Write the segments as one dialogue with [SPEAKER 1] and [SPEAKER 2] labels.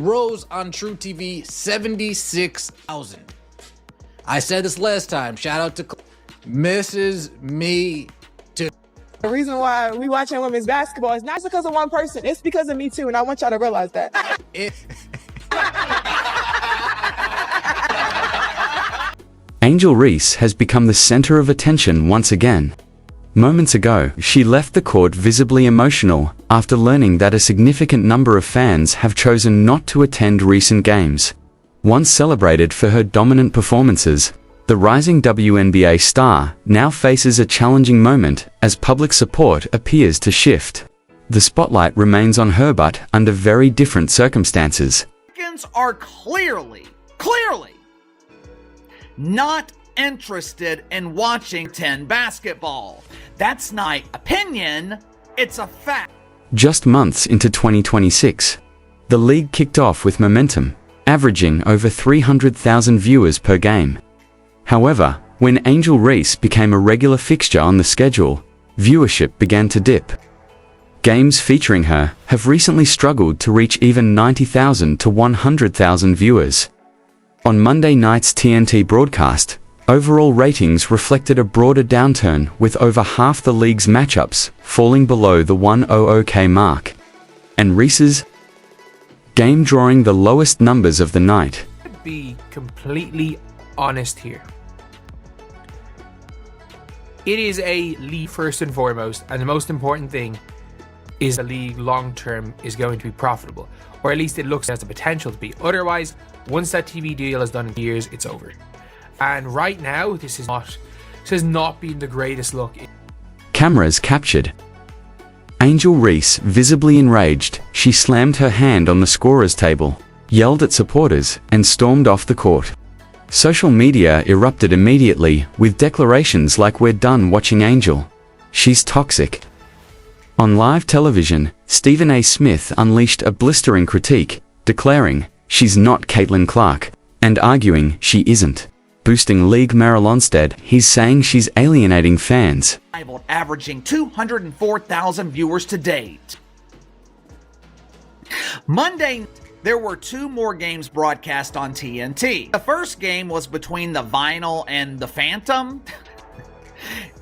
[SPEAKER 1] Rose on True TV, 76,000. I said this last time. Shout out to Mrs. Me Too.
[SPEAKER 2] The reason why we watching women's basketball is not because of one person. It's because of me too, and I want y'all to realize that.
[SPEAKER 3] Angel Reese has become the center of attention once again. Moments ago, she left the court visibly emotional after learning that a significant number of fans have chosen not to attend recent games. Once celebrated for her dominant performances, the rising WNBA star now faces a challenging moment as public support appears to shift. The spotlight remains on her, but under very different circumstances.
[SPEAKER 4] Americans are clearly not interested in watching 10 basketball. That's not my opinion, it's a fact.
[SPEAKER 3] Just months into 2026, the league kicked off with momentum, averaging over 300,000 viewers per game. However, when Angel Reese became a regular fixture on the schedule, viewership began to dip. Games featuring her have recently struggled to reach even 90,000 to 100,000 viewers. On Monday night's TNT broadcast, overall ratings reflected a broader downturn, with over half the league's matchups falling below the 100K mark, and Reese's game drawing the lowest numbers of the night.
[SPEAKER 5] To be completely honest here, it is a league first and foremost, and the most important thing is the league long term is going to be profitable, or at least it looks as the potential to be. Otherwise, once that TV deal is done in years, it's over. And right now, this has not been the greatest look.
[SPEAKER 3] Cameras captured Angel Reese visibly enraged. She slammed her hand on the scorer's table, yelled at supporters, and stormed off the court. Social media erupted immediately with declarations like, "We're done watching Angel. She's toxic." On live television, Stephen A. Smith unleashed a blistering critique, declaring, "She's not Caitlin Clark," and arguing she isn't. Boosting league Meryl Onstead, he's saying she's alienating fans.
[SPEAKER 4] Averaging 204,000 viewers to date. Monday, there were 2 more games broadcast on TNT. The first game was between the Vinyl and the Phantom.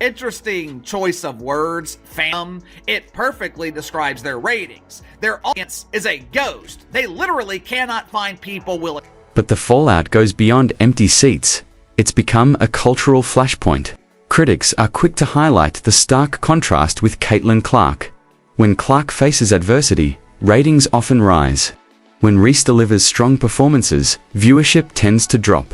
[SPEAKER 4] Interesting choice of words, Phantom. It perfectly describes their ratings. Their audience is a ghost. They literally cannot find people willing.
[SPEAKER 3] But the fallout goes beyond empty seats. It's become a cultural flashpoint. Critics are quick to highlight the stark contrast with Caitlin Clark. When Clark faces adversity, ratings often rise. When Reese delivers strong performances, viewership tends to drop.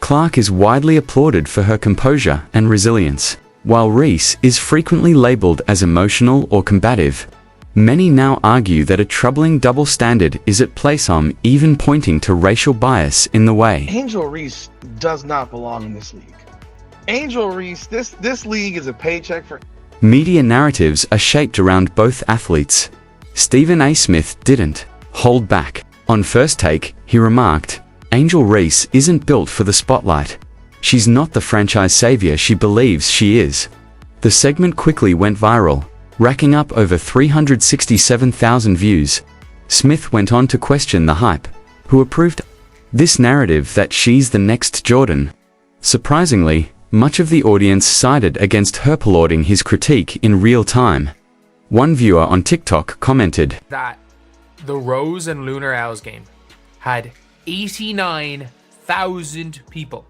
[SPEAKER 3] Clark is widely applauded for her composure and resilience, while Reese is frequently labeled as emotional or combative. Many now argue that a troubling double standard is at play, some even pointing to racial bias in the way.
[SPEAKER 6] Angel Reese does not belong in this league. Angel Reese, this league is a paycheck for...
[SPEAKER 3] Media narratives are shaped around both athletes. Stephen A. Smith didn't hold back. On First Take, he remarked, "Angel Reese isn't built for the spotlight. She's not the franchise savior she believes she is." The segment quickly went viral, racking up over 367,000 views. Smith went on to question the hype, who approved this narrative that she's the next Jordan. Surprisingly, much of the audience sided against her, applauding his critique in real time. One viewer on TikTok commented
[SPEAKER 5] That the Rose and Lunar Owls game had 89,000 people.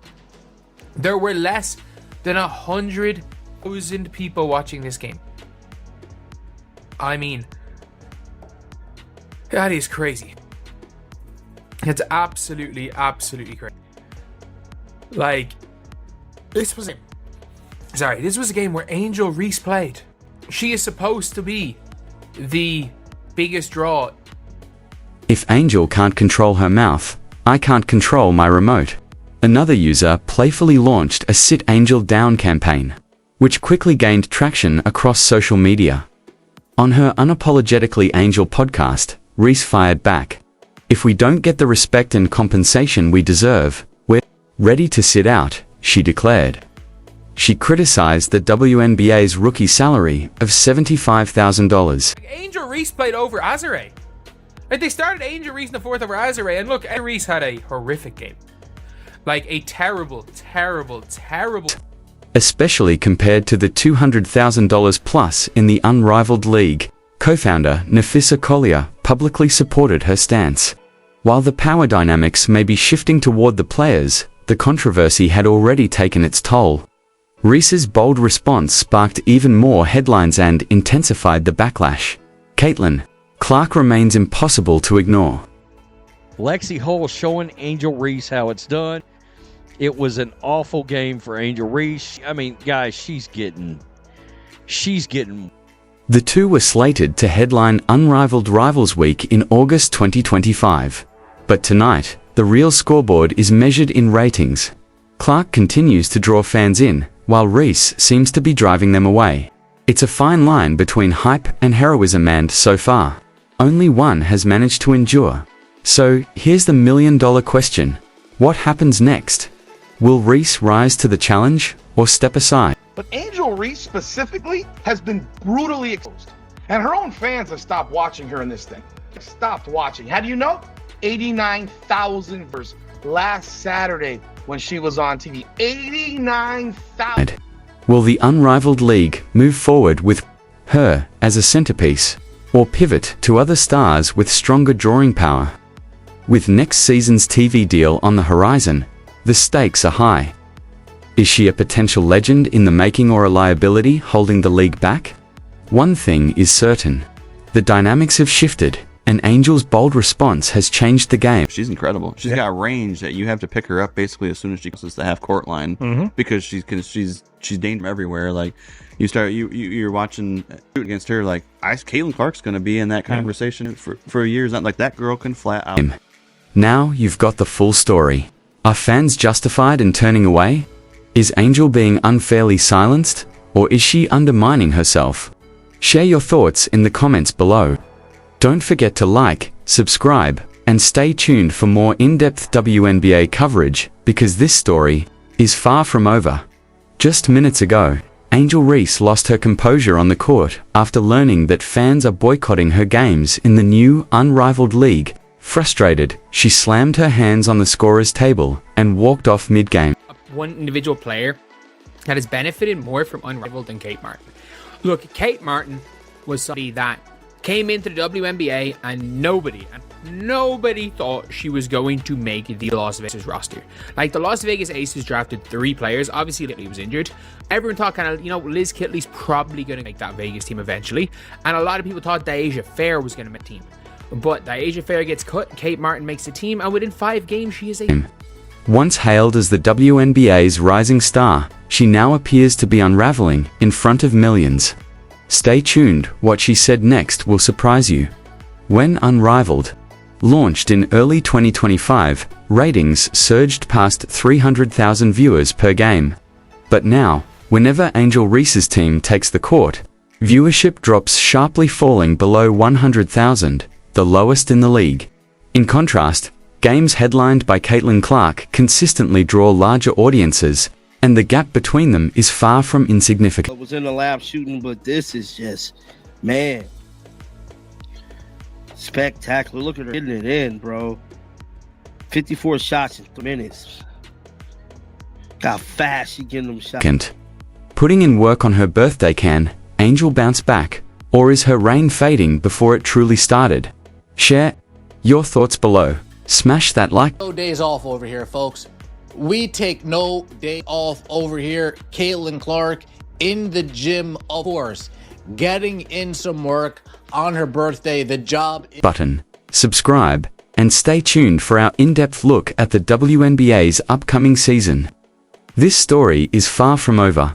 [SPEAKER 5] There were less than 100,000 people watching this game. I mean, that is crazy. It's absolutely crazy. Like, this was a game where Angel Reese played. She is supposed to be the biggest draw.
[SPEAKER 3] "If Angel can't control her mouth, I can't control my remote." Another user playfully launched a "Sit Angel Down" campaign, which quickly gained traction across social media. On her Unapologetically Angel podcast, Reese fired back, "If we don't get the respect and compensation we deserve, we're ready to sit out," she declared. She criticized the WNBA's rookie salary of $75,000.
[SPEAKER 5] Angel Reese played over Azare. Like, they started Angel Reese in the 4th over Azure, and look, Angel Reese had a horrific game. Like, a terrible, terrible, terrible...
[SPEAKER 3] Especially compared to the $200,000 plus in the Unrivaled League. Co-founder Nafissa Collier publicly supported her stance. While the power dynamics may be shifting toward the players, the controversy had already taken its toll. Reese's bold response sparked even more headlines and intensified the backlash. Caitlin Clark remains impossible to ignore.
[SPEAKER 7] Lexi Hull showing Angel Reese how it's done. It was an awful game for Angel Reese. I mean, guys, she's getting...
[SPEAKER 3] The two were slated to headline Unrivaled Rivals Week in August 2025. But tonight, the real scoreboard is measured in ratings. Clark continues to draw fans in, while Reese seems to be driving them away. It's a fine line between hype and heroism, and so far, only one has managed to endure. So, here's the million-dollar question. What happens next? Will Reese rise to the challenge or step aside?
[SPEAKER 6] But Angel Reese specifically has been brutally exposed. And her own fans have stopped watching her in this thing. Stopped watching. How do you know? 89,000 viewers last Saturday when she was on TV. 89,000.
[SPEAKER 3] Will the Unrivaled League move forward with her as a centerpiece, or pivot to other stars with stronger drawing power? With next season's TV deal on the horizon, the stakes are high. Is she a potential legend in the making or a liability holding the league back? One thing is certain. The dynamics have shifted, and Angel's bold response has changed the game.
[SPEAKER 8] She's incredible. She's got range that you have to pick her up basically as soon as she crosses the half court line, because she's dangerous everywhere. Like, you're watching shoot against her, like Caitlin Clark's going to be in that conversation for years. Not like that girl can flat out.
[SPEAKER 3] Now you've got the full story. Are fans justified in turning away? Is Angel being unfairly silenced, or is she undermining herself? Share your thoughts in the comments below. Don't forget to like, subscribe, and stay tuned for more in-depth WNBA coverage, because this story is far from over. Just minutes ago, Angel Reese lost her composure on the court after learning that fans are boycotting her games in the new Unrivaled League. Frustrated, she slammed her hands on the scorer's table and walked off mid-game.
[SPEAKER 9] One individual player that has benefited more from Unrivaled than Kate Martin. Look, Kate Martin was somebody that came into the WNBA and nobody thought she was going to make the Las Vegas roster. Like, the Las Vegas Aces drafted 3 players. Obviously, Litley was injured. Everyone thought kind of, Liz Kitley's probably going to make that Vegas team eventually. And a lot of people thought Deasia Fair was going to make the team. But Deasia Fair gets cut, Kate Martin makes the team, and within 5 games, she is a...
[SPEAKER 3] Once hailed as the WNBA's rising star, she now appears to be unraveling in front of millions. Stay tuned, what she said next will surprise you. When Unrivaled launched in early 2025, ratings surged past 300,000 viewers per game. But now, whenever Angel Reese's team takes the court, viewership drops sharply, falling below 100,000, the lowest in the league. In contrast, games headlined by Caitlin Clark consistently draw larger audiences, and the gap between them is far from insignificant.
[SPEAKER 10] I was in the lab shooting, but this is just, man, spectacular. Look at her hitting it in, bro. 54 shots in 3 minutes. Got fast, she getting them shots.
[SPEAKER 3] Putting in work on her birthday, can Angel bounce back, or is her reign fading before it truly started? Share your thoughts below. Smash that like.
[SPEAKER 1] No days off over here, folks. We take no day off over here. Caitlin Clark in the gym, of course, getting in some work on her birthday. The job
[SPEAKER 3] button, subscribe, and stay tuned for our in-depth look at the WNBA's upcoming season. This story is far from over.